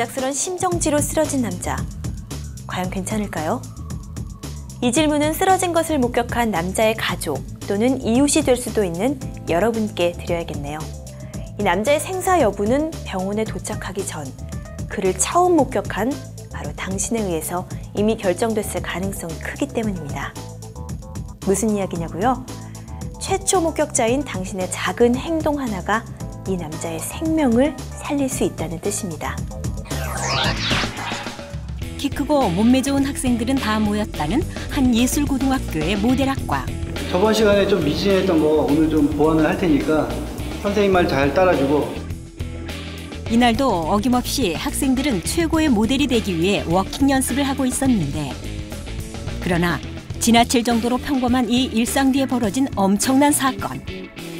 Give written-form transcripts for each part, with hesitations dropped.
갑작스런 심정지로 쓰러진 남자. 과연 괜찮을까요? 이 질문은 쓰러진 것을 목격한 남자의 가족 또는 이웃이 될 수도 있는 여러분께 드려야겠네요. 이 남자의 생사 여부는 병원에 도착하기 전 그를 처음 목격한 바로 당신에 의해서 이미 결정됐을 가능성이 크기 때문입니다. 무슨 이야기냐고요? 최초 목격자인 당신의 작은 행동 하나가 이 남자의 생명을 살릴 수 있다는 뜻입니다. 키 크고 몸매 좋은 학생들은 다 모였다는 한 예술고등학교의 모델학과. 저번 시간에 좀 미진했던 거 오늘 좀 보완을 할 테니까 선생님 말 잘 따라주고. 이날도 어김없이 학생들은 최고의 모델이 되기 위해 워킹 연습을 하고 있었는데, 그러나 지나칠 정도로 평범한 이 일상 뒤에 벌어진 엄청난 사건.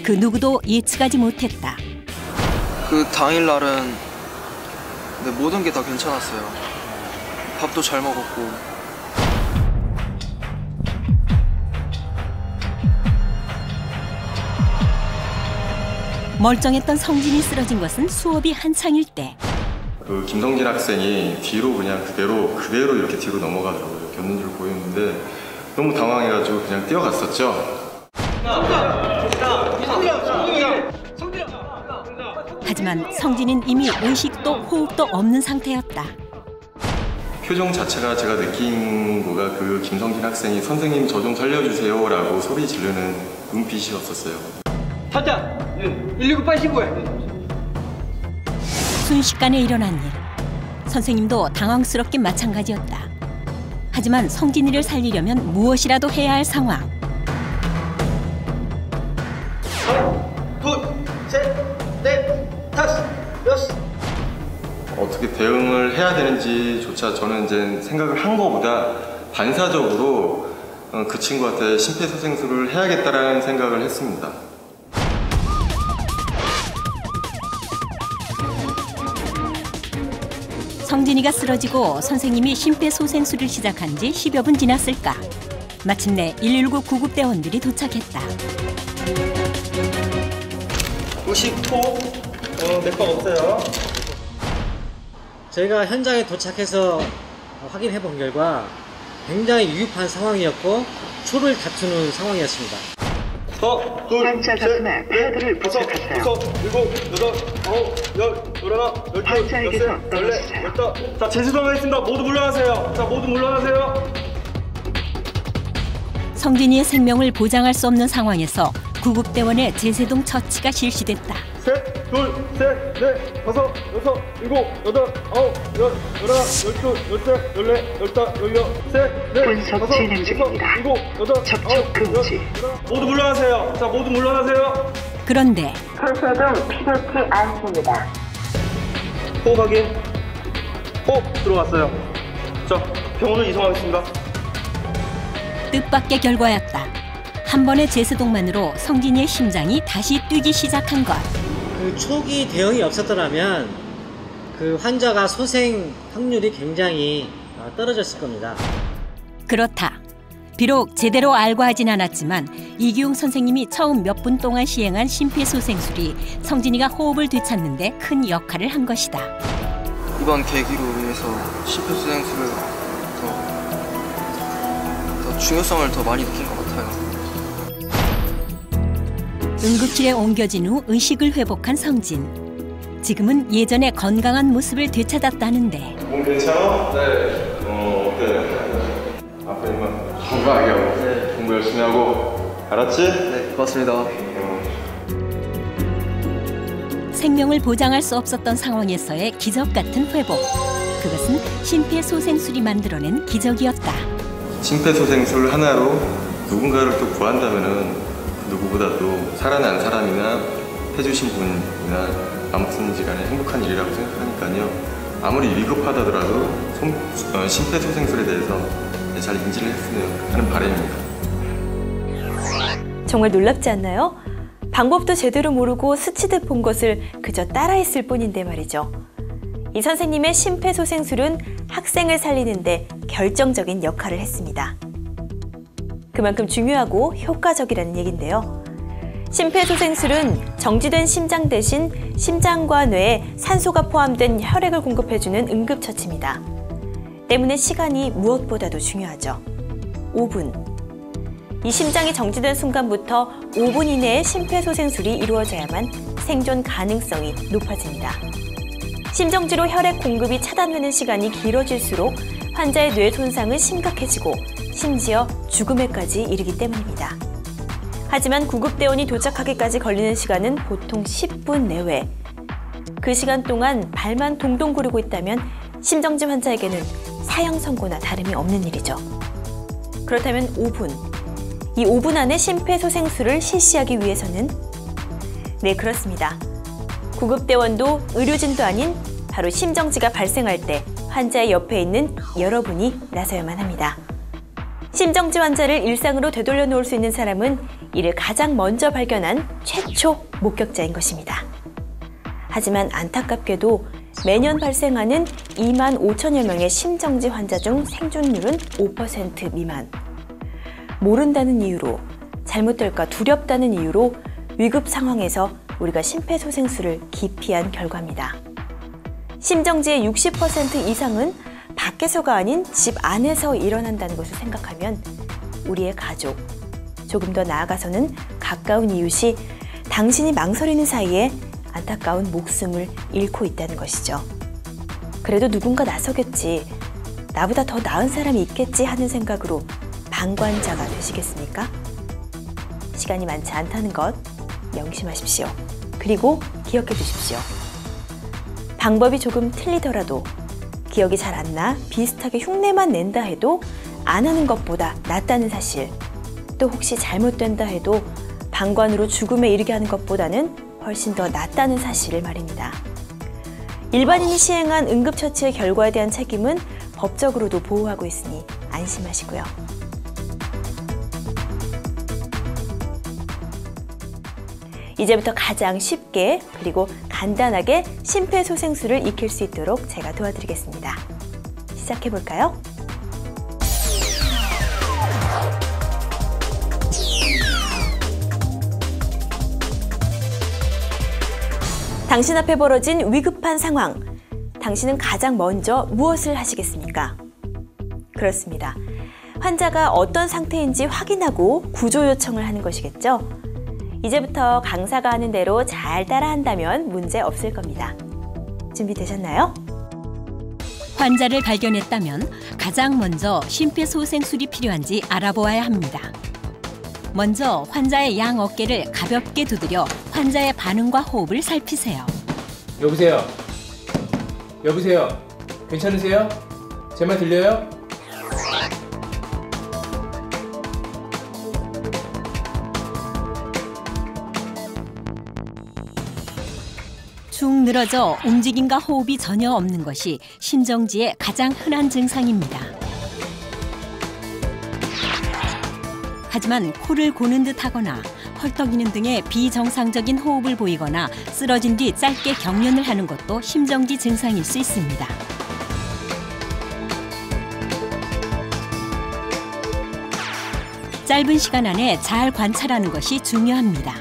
그 누구도 예측하지 못했다. 그 당일날은 모든 게 다 괜찮았어요. 밥도 잘 먹었고. 멀쩡했던 성진이 쓰러진 것은 수업이 한창일 때. 그 김성진 학생이 뒤로 그냥 그대로 이렇게 뒤로 넘어가더라고요. 이렇게 없는 줄 보였는데 너무 당황해가지고 그냥 뛰어갔었죠. 하지만 성진은 이미 의식도 호흡도 없는 상태였다. 표정 자체가 제가 느낀 거가 그 김성진 학생이 선생님 저 좀 살려주세요 라고 소리 지르는 눈빛이었었어요. 타자! 119 빨리 신고해! 순식간에 일어난 일. 선생님도 당황스럽긴 마찬가지였다. 하지만 성진이를 살리려면 무엇이라도 해야 할 상황. 둘, 셋, 넷, 다섯, 여섯. 어떻게 대응을 해야 되는지조차 저는 이제 생각을 한 거보다 반사적으로 그 친구한테 심폐소생술을 해야겠다라는 생각을 했습니다. 성진이가 쓰러지고 선생님이 심폐소생술을 시작한 지 10여 분 지났을까. 마침내 119 구급대원들이 도착했다. 의식토 맥박 없어요. 저희가 현장에 도착해서 확인해 본 결과 굉장히 위급한 상황이었고 초를 다투는 상황이었습니다. 환자 가슴에 패드를 부착하세요. 환자에게서 떨어지세요. 자, 재수동하겠습니다. 모두 물러나세요. 자, 모두 물러나세요. 성진이의 생명을 보장할 수 없는 상황에서 구급대원의 제세동 처치가 실시됐다. 셋, 둘, 셋, 넷, 다섯, 여섯, 일곱, 여덟, 아홉, 열, 열하나, 열둘, 열셋, 열넷, 열다, 열여, 셋, 넷, 분석 다섯, 진행 중입니다. 여섯, 일곱, 여덟, 접촉 아홉, 금지. 모두 물러나세요. 자, 모두 물러나세요. 그런데 손소독 필요치 않습니다. 호흡 확인. 호흡 들어갔어요. 자, 병원을 이송하겠습니다. 뜻밖의 결과였다. 한 번의 제세동만으로 성진이의 심장이 다시 뛰기 시작한 것. 그 초기 대응이 없었더라면 그 환자가 소생 확률이 굉장히 떨어졌을 겁니다. 그렇다. 비록 제대로 알고 하진 않았지만 이기웅 선생님이 처음 몇 분 동안 시행한 심폐소생술이 성진이가 호흡을 되찾는 데 큰 역할을 한 것이다. 이번 계기로 인해서 심폐소생술을 더 중요성을 더 많이 느낀 것 같아요. 응급실에 옮겨진 후 의식을 회복한 성진. 지금은 예전의 건강한 모습을 되찾았다는데. 몸 괜찮아? 네. 어때? 아프지만 건강하게 하고 네. 공부 열심히 하고. 알았지? 네, 고맙습니다. 생명을 보장할 수 없었던 상황에서의 기적 같은 회복. 그것은 심폐소생술이 만들어낸 기적이었다. 심폐소생술 하나로 누군가를 또 구한다면은 누구보다도 살아난 사람이나 해주신 분이나 아무튼지 간에 행복한 일이라고 생각하니까요. 아무리 위급하다더라도 심폐소생술에 대해서 잘 인지를 했으면 하는 바람입니다. 정말 놀랍지 않나요? 방법도 제대로 모르고 스치듯 본 것을 그저 따라했을 뿐인데 말이죠. 이 선생님의 심폐소생술은 학생을 살리는 데 결정적인 역할을 했습니다. 그만큼 중요하고 효과적이라는 얘긴데요. 심폐소생술은 정지된 심장 대신 심장과 뇌에 산소가 포함된 혈액을 공급해주는 응급처치입니다. 때문에 시간이 무엇보다도 중요하죠. 5분. 이 심장이 정지된 순간부터 5분 이내에 심폐소생술이 이루어져야만 생존 가능성이 높아집니다. 심정지로 혈액 공급이 차단되는 시간이 길어질수록 환자의 뇌 손상은 심각해지고 심지어 죽음에까지 이르기 때문입니다. 하지만 구급대원이 도착하기까지 걸리는 시간은 보통 10분 내외. 그 시간 동안 발만 동동 구르고 있다면 심정지 환자에게는 사형 선고나 다름이 없는 일이죠. 그렇다면 5분. 이 5분 안에 심폐소생술을 실시하기 위해서는 네, 그렇습니다. 구급대원도 의료진도 아닌 바로 심정지가 발생할 때 환자의 옆에 있는 여러분이 나서야만 합니다. 심정지 환자를 일상으로 되돌려 놓을 수 있는 사람은 이를 가장 먼저 발견한 최초 목격자인 것입니다. 하지만 안타깝게도 매년 발생하는 2만 5천여 명의 심정지 환자 중 생존율은 5% 미만. 모른다는 이유로, 잘못될까 두렵다는 이유로 위급 상황에서 우리가 심폐소생술을 기피한 결과입니다. 심정지의 60% 이상은 밖에서가 아닌 집 안에서 일어난다는 것을 생각하면 우리의 가족, 조금 더 나아가서는 가까운 이웃이 당신이 망설이는 사이에 안타까운 목숨을 잃고 있다는 것이죠. 그래도 누군가 나서겠지, 나보다 더 나은 사람이 있겠지 하는 생각으로 방관자가 되시겠습니까? 시간이 많지 않다는 것 명심하십시오. 그리고 기억해 두십시오. 방법이 조금 틀리더라도, 기억이 잘 안 나 비슷하게 흉내만 낸다 해도 안 하는 것보다 낫다는 사실, 또 혹시 잘못된다 해도 방관으로 죽음에 이르게 하는 것보다는 훨씬 더 낫다는 사실을 말입니다. 일반인이 시행한 응급처치의 결과에 대한 책임은 법적으로도 보호하고 있으니 안심하시고요. 이제부터 가장 쉽게 그리고 간단하게 심폐소생술을 익힐 수 있도록 제가 도와드리겠습니다. 시작해볼까요? 당신 앞에 벌어진 위급한 상황, 당신은 가장 먼저 무엇을 하시겠습니까? 그렇습니다. 환자가 어떤 상태인지 확인하고 구조 요청을 하는 것이겠죠? 이제부터 강사가 하는 대로 잘 따라한다면 문제 없을 겁니다. 준비되셨나요? 환자를 발견했다면 가장 먼저 심폐소생술이 필요한지 알아보아야 합니다. 먼저 환자의 양 어깨를 가볍게 두드려 환자의 반응과 호흡을 살피세요. 여보세요? 여보세요? 괜찮으세요? 제 말 들려요? 축 늘어져 움직임과 호흡이 전혀 없는 것이 심정지의 가장 흔한 증상입니다. 하지만 코를 고는 듯 하거나 헐떡이는 등의 비정상적인 호흡을 보이거나 쓰러진 뒤 짧게 경련을 하는 것도 심정지 증상일 수 있습니다. 짧은 시간 안에 잘 관찰하는 것이 중요합니다.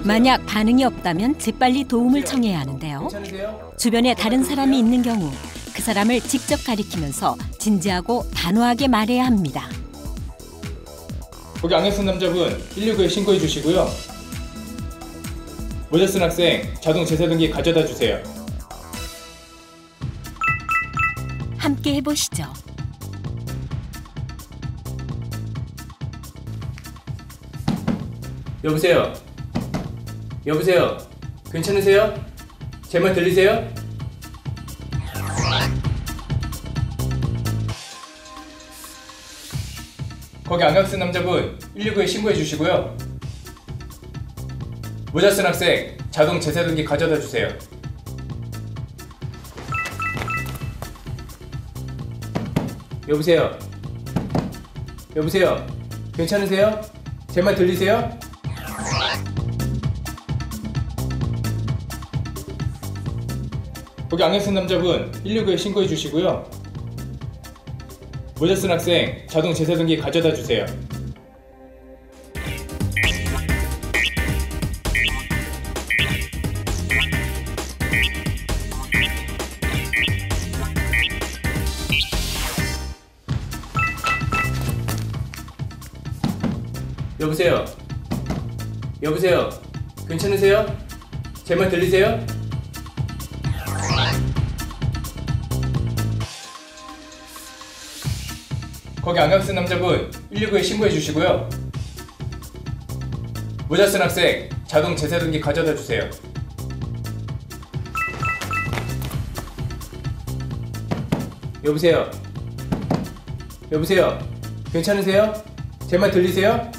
만약 반응이 없다면 재빨리 도움을 청해야 하는데요. 주변에 다른 사람이 있는 경우 그 사람을 직접 가리키면서 진지하고 단호하게 말해야 합니다. 거기 안경 쓴 남자분 119에 신고해 주시고요. 모자 쓴 학생 자동 제사등기 가져다 주세요. 함께 해보시죠. 여보세요? 여보세요? 괜찮으세요? 제 말 들리세요? 거기 안경 쓴 남자분 119에 신고해 주시고요. 모자 쓴 학생 자동 제사등기 가져다 주세요. 여보세요? 여보세요? 괜찮으세요? 제 말 들리세요? 거기 안경 쓴 남자분 119에 신고해 주시고요. 모자 쓴 학생 자동 제사등기 가져다 주세요. 여보세요? 여보세요? 괜찮으세요? 제 말 들리세요? 거기 안경 쓴 남자분 119에 신고해 주시고요. 모자 쓴 학생 자동 제세등기 가져다 주세요. 여보세요? 여보세요? 괜찮으세요? 제 말 들리세요?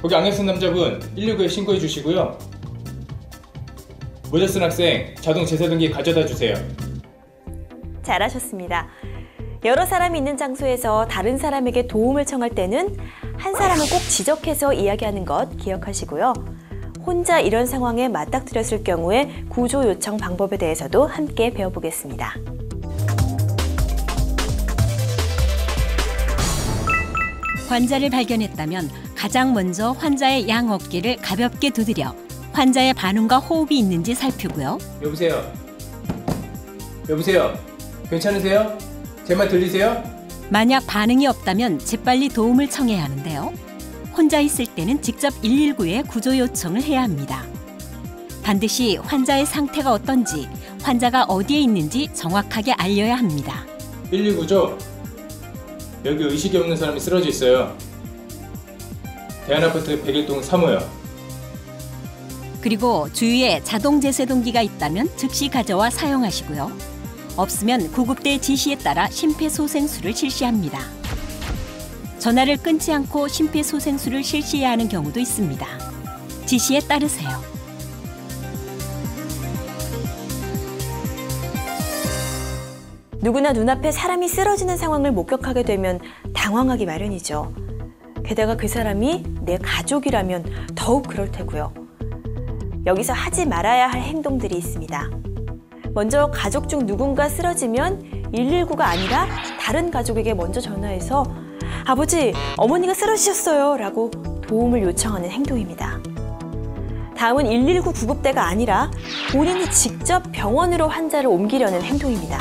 거기 안경 쓴 남자분 119에 신고해 주시고요. 모자 쓴 학생 자동 제세등기 가져다 주세요. 잘하셨습니다. 여러 사람이 있는 장소에서 다른 사람에게 도움을 청할 때는 한 사람을 꼭 지적해서 이야기하는 것 기억하시고요. 혼자 이런 상황에 맞닥뜨렸을 경우에 구조 요청 방법에 대해서도 함께 배워보겠습니다. 환자를 발견했다면 가장 먼저 환자의 양 어깨를 가볍게 두드려 환자의 반응과 호흡이 있는지 살피고요. 여보세요? 여보세요? 괜찮으세요? 제 말 들리세요? 만약 반응이 없다면 재빨리 도움을 청해야 하는데요. 혼자 있을 때는 직접 119에 구조 요청을 해야 합니다. 반드시 환자의 상태가 어떤지, 환자가 어디에 있는지 정확하게 알려야 합니다. 119죠? 여기 의식이 없는 사람이 쓰러져 있어요. 대한아파트 101동 3호요. 그리고 주위에 자동 제세동기가 있다면 즉시 가져와 사용하시고요. 없으면 구급대 지시에 따라 심폐소생술을 실시합니다. 전화를 끊지 않고 심폐소생술을 실시해야 하는 경우도 있습니다. 지시에 따르세요. 누구나 눈앞에 사람이 쓰러지는 상황을 목격하게 되면 당황하기 마련이죠. 게다가 그 사람이 내 가족이라면 더욱 그럴 테고요. 여기서 하지 말아야 할 행동들이 있습니다. 먼저 가족 중 누군가 쓰러지면 119가 아니라 다른 가족에게 먼저 전화해서 아버지, 어머니가 쓰러지셨어요 라고 도움을 요청하는 행동입니다. 다음은 119 구급대가 아니라 본인이 직접 병원으로 환자를 옮기려는 행동입니다.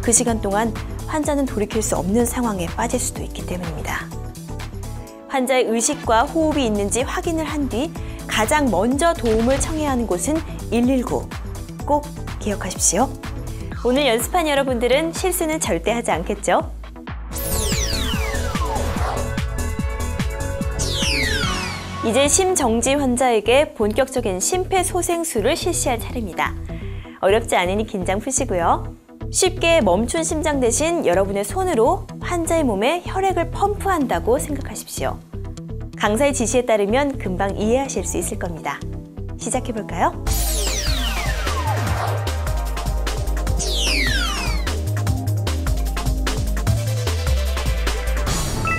그 시간 동안 환자는 돌이킬 수 없는 상황에 빠질 수도 있기 때문입니다. 환자의 의식과 호흡이 있는지 확인을 한 뒤 가장 먼저 도움을 청해야 하는 곳은 119. 꼭 기억하십시오. 오늘 연습한 여러분들은 실수는 절대 하지 않겠죠? 이제 심정지 환자에게 본격적인 심폐소생술을 실시할 차례입니다. 어렵지 않으니 긴장 푸시고요. 쉽게 멈춘 심장 대신 여러분의 손으로 환자의 몸에 혈액을 펌프한다고 생각하십시오. 강사의 지시에 따르면 금방 이해하실 수 있을 겁니다. 시작해볼까요?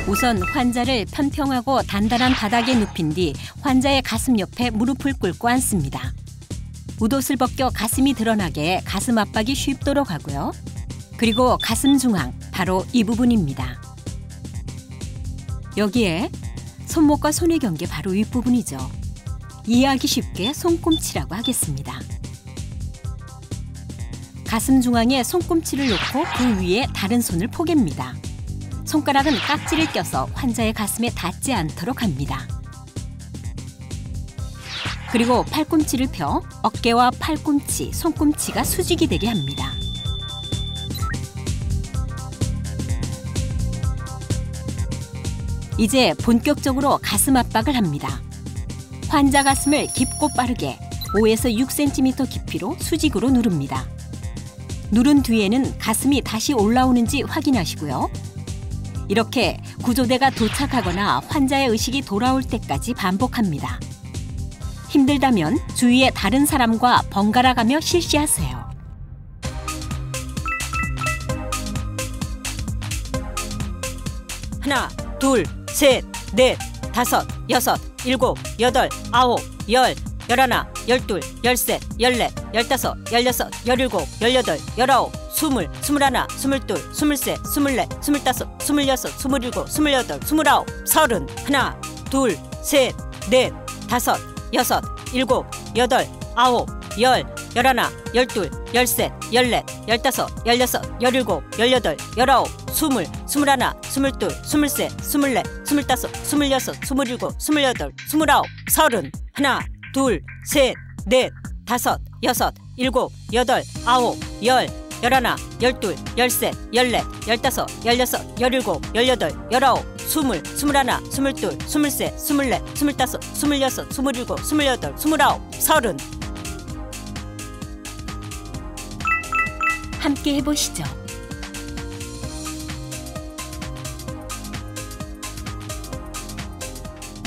우선 환자를 편평하고 단단한 바닥에 눕힌 뒤 환자의 가슴 옆에 무릎을 꿇고 앉습니다. 웃옷을 벗겨 가슴이 드러나게 가슴 압박이 쉽도록 하고요. 그리고 가슴 중앙, 바로 이 부분입니다. 여기에 손목과 손의 경계 바로 윗부분이죠. 이해하기 쉽게 손꿈치라고 하겠습니다. 가슴 중앙에 손꿈치를 놓고 그 위에 다른 손을 포갭니다. 손가락은 깍지를 껴서 환자의 가슴에 닿지 않도록 합니다. 그리고 팔꿈치를 펴 어깨와 팔꿈치, 손꿈치가 수직이 되게 합니다. 이제 본격적으로 가슴 압박을 합니다. 환자 가슴을 깊고 빠르게 5에서 6cm 깊이로 수직으로 누릅니다. 누른 뒤에는 가슴이 다시 올라오는지 확인하시고요. 이렇게 구조대가 도착하거나 환자의 의식이 돌아올 때까지 반복합니다. 힘들다면 주위의 다른 사람과 번갈아 가며 실시하세요. 하나, 둘, 셋, 넷, 다섯, 여섯, 일곱, 여덟, 아홉, 열, 열하나, 열둘, 열셋, 열넷, 열다섯, 열여섯, 열일곱, 열여덟, 열아홉, 스물, 스물하나, 스물둘, 스물셋, 스물넷, 스물다섯, 스물여섯, 스물일곱, 스물여덟, 스물아홉, 서른. 하나, 둘, 셋, 넷, 다섯, 여섯, 일곱, 여덟, 아홉, 열, 열하나, 열둘, 열셋, 열넷, 열다섯, 열여섯, 열일곱, 열여덟, 열아홉, 스물, 스물하나, 스물둘, 스물셋, 스물넷, 스물다섯, 스물여섯, 스물일곱, 스물여덟, 스물아홉, 서른. 하나, 둘, 셋, 넷, 다섯, 여섯, 일곱, 여덟, 아홉, 열, 열하나, 열둘, 열셋, 열넷, 열다섯, 열여섯, 열일곱, 열여덟, 열아홉, 스물, 스물하나, 스물둘, 스물셋, 스물넷, 스물다섯, 스물여섯, 스물일곱, 스물여덟, 스물아홉, 서른. 함께 해보시죠.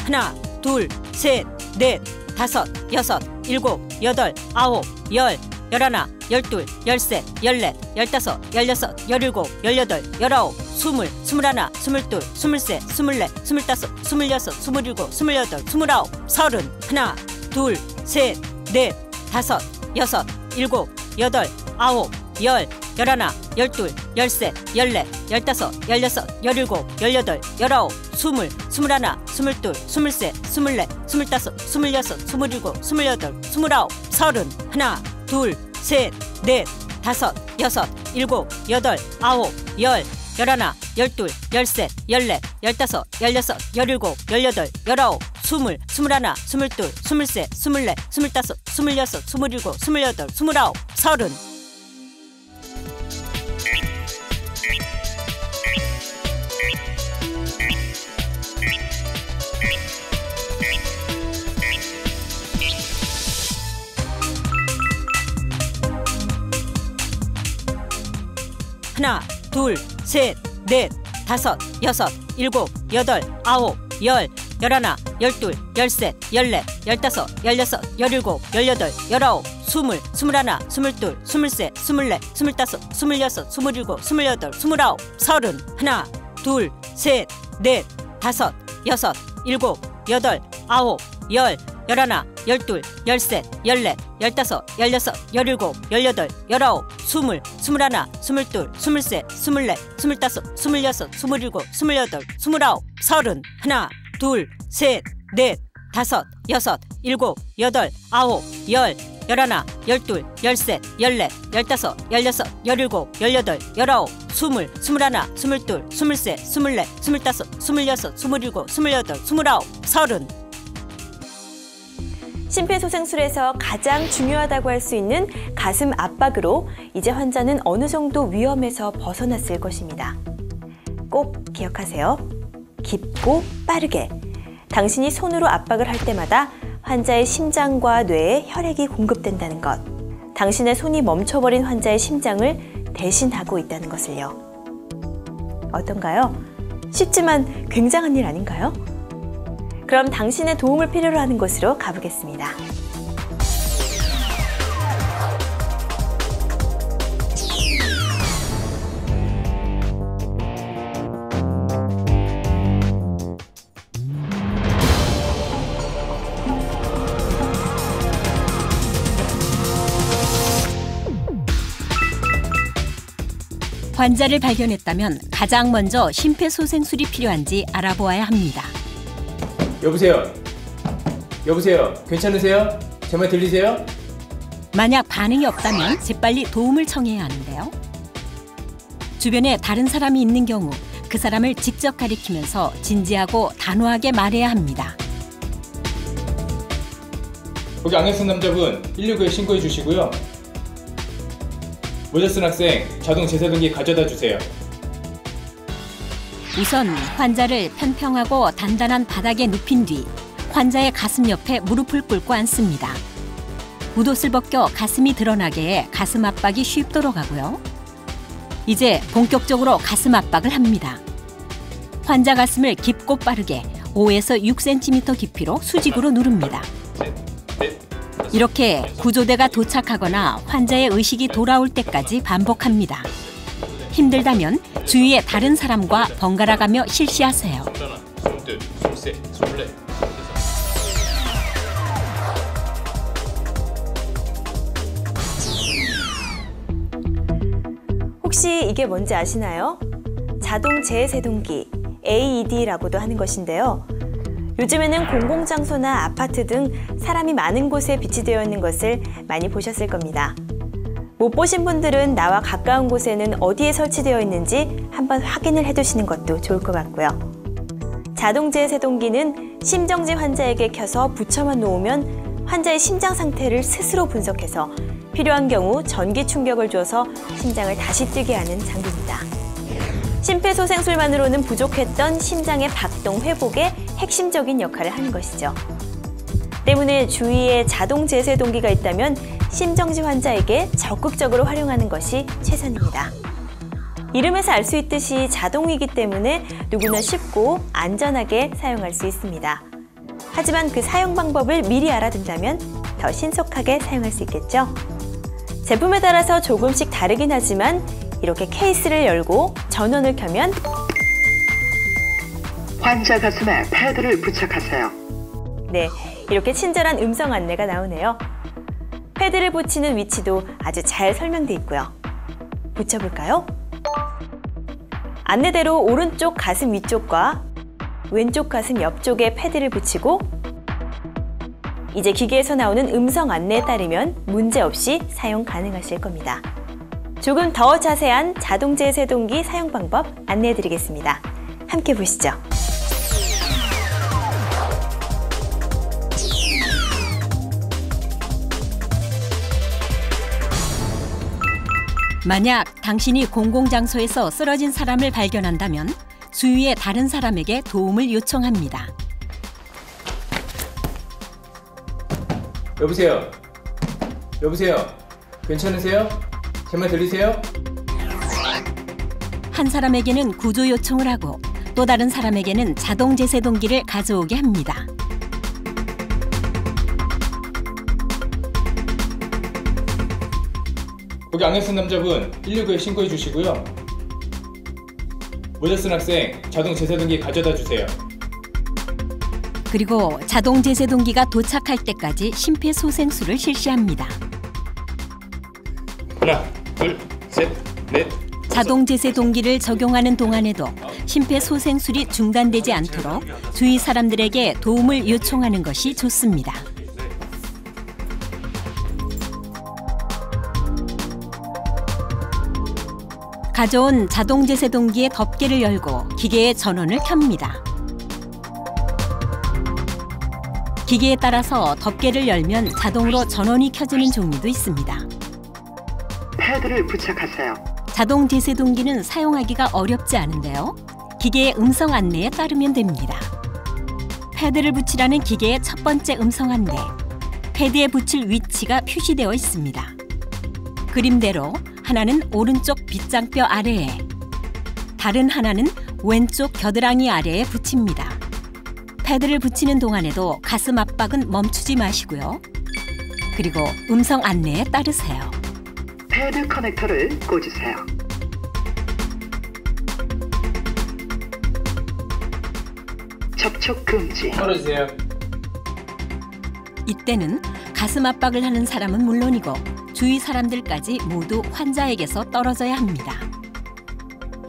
하나, 둘, 셋, 넷, 다섯, 여섯, 일곱, 여덟, 아홉, 열, 열하나, 열둘, 열셋, 열넷, 열다섯, 열여섯, 열일곱, 열여덟, 열아홉, 스물, 스물하나, 스물둘, 스물셋, 스물넷, 스물다섯, 스물여섯, 스물일곱, 스물여덟, 스물아홉, 서른. 하나, 둘, 셋, 넷, 다섯, 여섯, 일곱, 여덟, 아홉, 열, 열하나, 열둘, 열셋, 열넷, 열다섯, 열여섯, 열일곱, 열여덟, 열아홉, 스물, 스물하나, 스물둘, 스물셋, 스물넷, 스물다섯, 스물여섯, 스물일곱, 스물여덟, 스물아홉, 서른. 하나, 둘, 셋, 넷, 다섯, 여섯, 일곱, 여덟, 아홉, 열, 열하나, 열둘, 열셋, 열넷, 열다섯, 열여섯, 열일곱, 열여덟, 열아홉, 스물, 스물하나, 스물둘, 스물셋, 스물넷, 스물다섯, 스물여섯, 스물일곱, 스물여덟, 스물아홉, 서른. 하나, 둘, 셋, 넷, 다섯, 여섯, 일곱, 여덟, 아홉, 열, 열하나, 열둘, 열셋, 열넷, 열다섯, 열여섯, 열일곱, 열여덟, 열아홉, 스물, 스물하나, 스물둘, 스물셋, 스물넷, 스물다섯, 스물여섯, 스물일곱, 스물여덟, 스물아홉, 서른. 하나, 둘, 셋, 넷, 다섯, 여섯, 일곱, 여덟, 아홉, 열, 열하나, 열둘, 열셋, 열넷, 열다섯, 열여섯, 열일곱, 열여덟, 열아홉, 스물, 스물하나, 스물둘, 스물셋, 스물넷, 스물다섯, 스물여섯, 스물일곱, 스물여덟, 스물아홉, 서른. 하나, 둘, 셋, 넷, 다섯, 여섯, 일곱, 여덟, 아홉, 열, 열하나, 열둘, 열셋, 열넷, 열다섯, 열여섯, 열일곱, 열여덟, 열아홉, 스물, 스물하나, 스물둘, 스물셋, 스물넷, 스물다섯, 스물여섯, 스물일곱, 스물여덟, 스물아홉, 서른. 심폐소생술에서 가장 중요하다고 할 수 있는 가슴 압박으로 이제 환자는 어느 정도 위험에서 벗어났을 것입니다. 꼭 기억하세요. 깊고 빠르게. 당신이 손으로 압박을 할 때마다 환자의 심장과 뇌에 혈액이 공급된다는 것. 당신의 손이 멈춰버린 환자의 심장을 대신하고 있다는 것을요. 어떤가요? 쉽지만 굉장한 일 아닌가요? 그럼 당신의 도움을 필요로 하는 곳으로 가보겠습니다. 환자를 발견했다면 가장 먼저 심폐소생술이 필요한지 알아보아야 합니다. 여보세요? 여보세요? 괜찮으세요? 제 말 들리세요? 만약 반응이 없다면 재빨리 도움을 청해야 하는데요. 주변에 다른 사람이 있는 경우 그 사람을 직접 가리키면서 진지하고 단호하게 말해야 합니다. 거기 안경 쓴 남자분 119에 신고해 주시고요. 모자 쓴 학생 자동 제사등기 가져다 주세요. 우선 환자를 평평하고 단단한 바닥에 눕힌 뒤 환자의 가슴 옆에 무릎을 꿇고 앉습니다. 웃옷을 벗겨 가슴이 드러나게 해 가슴 압박이 쉽도록 하고요. 이제 본격적으로 가슴 압박을 합니다. 환자 가슴을 깊고 빠르게 5에서 6cm 깊이로 수직으로 누릅니다. 이렇게 구조대가 도착하거나 환자의 의식이 돌아올 때까지 반복합니다. 힘들다면 주위의 다른 사람과 번갈아가며 실시하세요. 혹시 이게 뭔지 아시나요? 자동 재세동기, AED라고도 하는 것인데요. 요즘에는 공공장소나 아파트 등 사람이 많은 곳에 비치되어 있는 것을 많이 보셨을 겁니다. 못 보신 분들은 나와 가까운 곳에는 어디에 설치되어 있는지 한번 확인을 해두시는 것도 좋을 것 같고요. 자동제 세동기는 심정지 환자에게 켜서 붙여만 놓으면 환자의 심장 상태를 스스로 분석해서 필요한 경우 전기 충격을 줘서 심장을 다시 뛰게 하는 장비입니다. 심폐소생술만으로는 부족했던 심장의 박동 회복에 핵심적인 역할을 하는 것이죠. 때문에 주위에 자동 제세동기가 있다면 심정지 환자에게 적극적으로 활용하는 것이 최선입니다. 이름에서 알 수 있듯이 자동이기 때문에 누구나 쉽고 안전하게 사용할 수 있습니다. 하지만 그 사용 방법을 미리 알아둔다면 더 신속하게 사용할 수 있겠죠? 제품에 따라서 조금씩 다르긴 하지만 이렇게 케이스를 열고 전원을 켜면 환자 가슴에 패드를 부착하세요. 네, 이렇게 친절한 음성 안내가 나오네요. 패드를 붙이는 위치도 아주 잘 설명돼 있고요. 붙여볼까요? 안내대로 오른쪽 가슴 위쪽과 왼쪽 가슴 옆쪽에 패드를 붙이고 이제 기계에서 나오는 음성 안내에 따르면 문제없이 사용 가능하실 겁니다. 조금 더 자세한 자동제 세동기 사용 방법 안내해 드리겠습니다. 함께 보시죠. 만약 당신이 공공장소에서 쓰러진 사람을 발견한다면 주위의 다른 사람에게 도움을 요청합니다. 여보세요? 여보세요? 괜찮으세요? 제 말 들리세요? 한 사람에게는 구조 요청을 하고 또 다른 사람에게는 자동 제세동기를 가져오게 합니다. 거기 안경 쓴 남자분 119에 신고해 주시고요. 모자 쓴 학생 자동 제세동기 가져다 주세요. 그리고 자동 제세동기가 도착할 때까지 심폐소생술을 실시합니다. 하나, 둘, 셋, 넷. 자동 제세동기를 적용하는 동안에도 심폐소생술이 중단되지 않도록 주위 사람들에게 도움을 요청하는 것이 좋습니다. 가져온 자동 제세동기의 덮개를 열고 기계의 전원을 켭니다. 기계에 따라서 덮개를 열면 자동으로 전원이 켜지는 종류도 있습니다. 패드를 부착하세요. 자동 제세동기는 사용하기가 어렵지 않은데요. 기계의 음성 안내에 따르면 됩니다. 패드를 붙이라는 기계의 첫 번째 음성 안내. 패드에 붙일 위치가 표시되어 있습니다. 그림대로 하나는 오른쪽 빗장뼈 아래에, 다른 하나는 왼쪽 겨드랑이 아래에 붙입니다. 패드를 붙이는 동안에도 가슴 압박은 멈추지 마시고요. 그리고 음성 안내에 따르세요. 패드 커넥터를 꽂으세요. 접촉 금지. 떨어지세요. 이때는 가슴 압박을 하는 사람은 물론이고 주위 사람들까지 모두 환자에게서 떨어져야 합니다.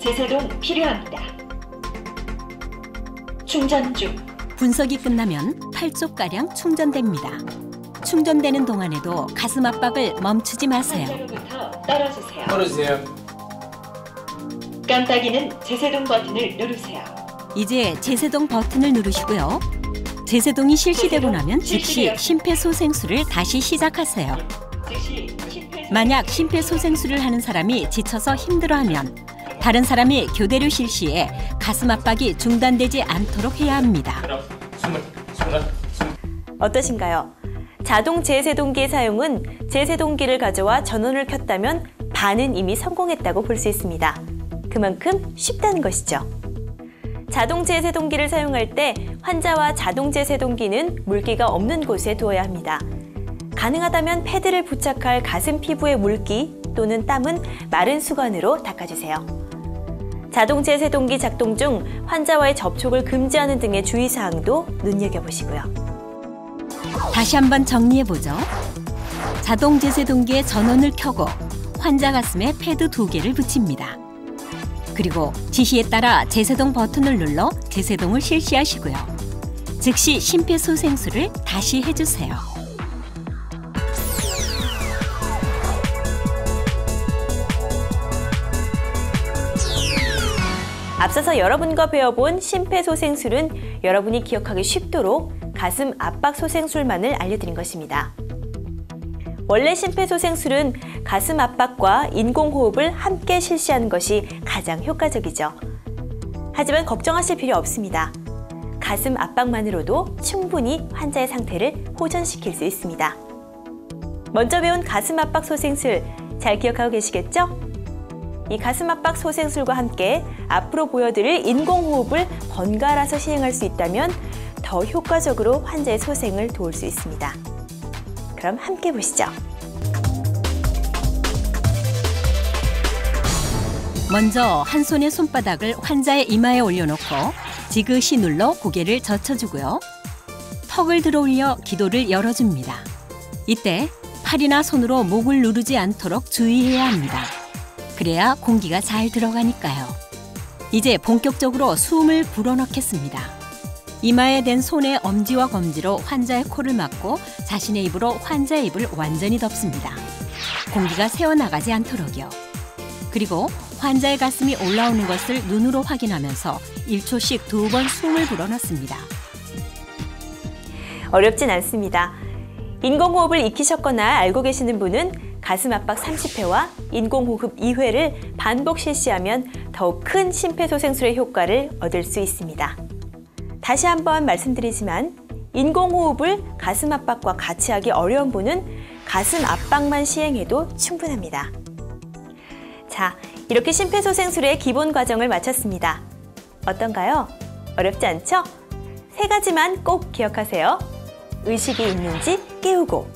제세동 필요합니다. 충전 중. 분석이 끝나면 8초가량 충전됩니다. 충전되는 동안에도 가슴 압박을 멈추지 마세요. 환자로부터 떨어지세요. 떨어지세요. 깜빡이는 제세동 버튼을 누르세요. 이제 제세동 버튼을 누르시고요. 제세동이 실시되고 나면 즉시 심폐소생술을 다시 시작하세요. 만약 심폐소생술을 하는 사람이 지쳐서 힘들어하면 다른 사람이 교대로 실시해 가슴 압박이 중단되지 않도록 해야 합니다. 어떠신가요? 자동 제세동기의 사용은 제세동기를 가져와 전원을 켰다면 반은 이미 성공했다고 볼 수 있습니다. 그만큼 쉽다는 것이죠. 자동 제세동기를 사용할 때 환자와 자동 제세동기는 물기가 없는 곳에 두어야 합니다. 가능하다면 패드를 부착할 가슴 피부의 물기 또는 땀은 마른 수건으로 닦아주세요. 자동 제세동기 작동 중 환자와의 접촉을 금지하는 등의 주의사항도 눈여겨보시고요. 다시 한번 정리해보죠. 자동 제세동기의 전원을 켜고 환자 가슴에 패드 2개를 붙입니다. 그리고 지시에 따라 제세동 버튼을 눌러 제세동을 실시하시고요. 즉시 심폐소생술을 다시 해주세요. 앞서서 여러분과 배워본 심폐소생술은 여러분이 기억하기 쉽도록 가슴 압박 소생술만을 알려드린 것입니다. 원래 심폐소생술은 가슴 압박과 인공호흡을 함께 실시하는 것이 가장 효과적이죠. 하지만 걱정하실 필요 없습니다. 가슴 압박만으로도 충분히 환자의 상태를 호전시킬 수 있습니다. 먼저 배운 가슴 압박 소생술 잘 기억하고 계시겠죠? 이 가슴 압박 소생술과 함께 앞으로 보여드릴 인공호흡을 번갈아서 시행할 수 있다면 더 효과적으로 환자의 소생을 도울 수 있습니다. 그럼 함께 보시죠. 먼저 한 손의 손바닥을 환자의 이마에 올려놓고 지그시 눌러 고개를 젖혀주고요. 턱을 들어올려 기도를 열어줍니다. 이때 팔이나 손으로 목을 누르지 않도록 주의해야 합니다. 그래야 공기가 잘 들어가니까요. 이제 본격적으로 숨을 불어넣겠습니다. 이마에 댄 손의 엄지와 검지로 환자의 코를 막고 자신의 입으로 환자의 입을 완전히 덮습니다. 공기가 새어나가지 않도록요. 그리고 환자의 가슴이 올라오는 것을 눈으로 확인하면서 1초씩 2번 숨을 불어넣습니다. 어렵진 않습니다. 인공호흡을 익히셨거나 알고 계시는 분은 가슴 압박 30회와 인공호흡 2회를 반복 실시하면 더욱 큰 심폐소생술의 효과를 얻을 수 있습니다. 다시 한번 말씀드리지만 인공호흡을 가슴 압박과 같이 하기 어려운 분은 가슴 압박만 시행해도 충분합니다. 자, 이렇게 심폐소생술의 기본 과정을 마쳤습니다. 어떤가요? 어렵지 않죠? 3가지만 꼭 기억하세요. 의식이 있는지 깨우고,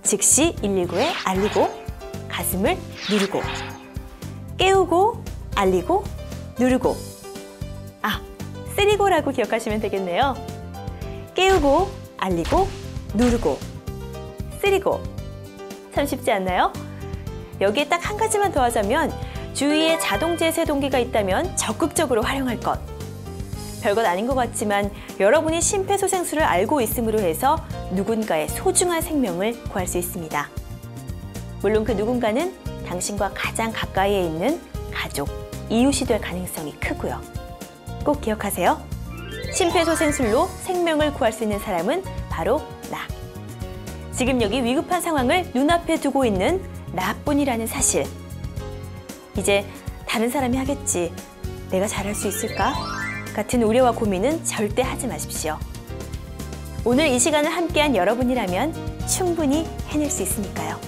즉시 119에 알리고, 가슴을 누르고. 깨우고, 알리고, 누르고. 쓰리고라고 기억하시면 되겠네요. 깨우고, 알리고, 누르고, 쓰리고. 참 쉽지 않나요? 여기에 딱 한 가지만 더 하자면 주위에 자동제 세동기가 있다면 적극적으로 활용할 것. 별것 아닌 것 같지만 여러분이 심폐소생술을 알고 있음으로 해서 누군가의 소중한 생명을 구할 수 있습니다. 물론 그 누군가는 당신과 가장 가까이에 있는 가족, 이웃이 될 가능성이 크고요. 꼭 기억하세요. 심폐소생술로 생명을 구할 수 있는 사람은 바로 나. 지금 여기 위급한 상황을 눈앞에 두고 있는 나뿐이라는 사실. 이제 다른 사람이 하겠지, 내가 잘할 수 있을까? 같은 우려와 고민은 절대 하지 마십시오. 오늘 이 시간을 함께한 여러분이라면 충분히 해낼 수 있으니까요.